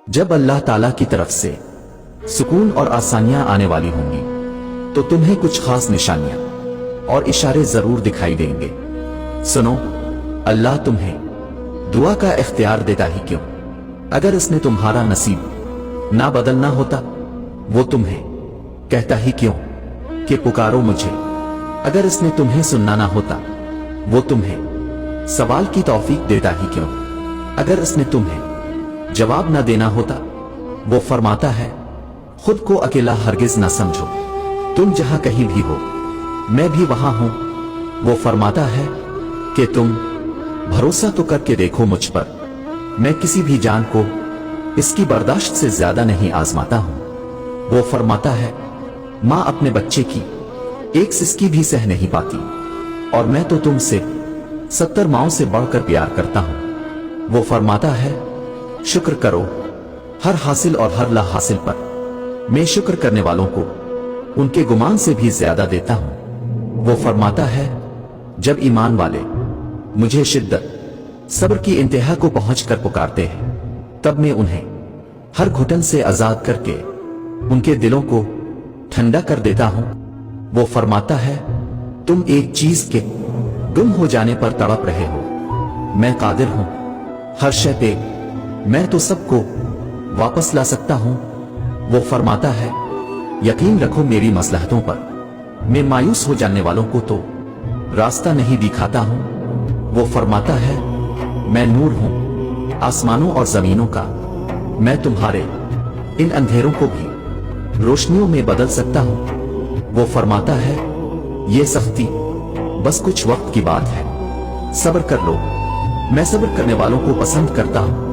جب اللہ تعالیٰ کی طرف سے سکون اور آسانیاں آنے والی ہوں گی تو تمہیں کچھ خاص نشانیاں اور اشارے ضرور دکھائی دیں گے۔ سنو، اللہ تمہیں دعا کا اختیار دیتا ہی کیوں؟ اگر اس نے تمہارا نصیب نہ بدلنا ہوتا وہ تمہیں کہتا ہی کیوں کہ پکارو مجھے؟ اگر اس نے تمہیں سننا نہ ہوتا وہ تمہیں سوال کی توفیق دیتا ہی کیوں؟ اگر اس نے تمہیں جواب نہ دینا ہوتا وہ فرماتا ہے خود کو اکیلا ہرگز نہ سمجھو، تم جہاں کہیں بھی ہو میں بھی وہاں ہوں۔ وہ فرماتا ہے کہ تم بھروسہ تو کر کے دیکھو مجھ پر، میں کسی بھی جان کو اس کی برداشت سے زیادہ نہیں آزماتا ہوں۔ وہ فرماتا ہے ماں اپنے بچے کی ایک سسکی بھی سہ نہیں پاتی اور میں تو تم سے 70 ماؤں سے بڑھ کر پیار کرتا ہوں۔ وہ فرماتا ہے شکر کرو ہر حاصل اور ہر لا حاصل پر، میں شکر کرنے والوں کو ان کے گمان سے بھی زیادہ دیتا ہوں۔ وہ فرماتا ہے جب ایمان والے مجھے شدت صبر کی انتہا کو پہنچ کر پکارتے ہیں تب میں انہیں ہر گھٹن سے آزاد کر کے ان کے دلوں کو ٹھنڈا کر دیتا ہوں۔ وہ فرماتا ہے تم ایک چیز کے گم ہو جانے پر تڑپ رہے ہو، میں قادر ہوں ہر شے پہ، میں تو سب کو واپس لا سکتا ہوں۔ وہ فرماتا ہے یقین رکھو میری مصلحتوں پر، میں مایوس ہو جانے والوں کو تو راستہ نہیں دکھاتا ہوں۔ وہ فرماتا ہے میں نور ہوں آسمانوں اور زمینوں کا، میں تمہارے ان اندھیروں کو بھی روشنیوں میں بدل سکتا ہوں۔ وہ فرماتا ہے یہ سختی بس کچھ وقت کی بات ہے، صبر کر لو، میں صبر کرنے والوں کو پسند کرتا ہوں۔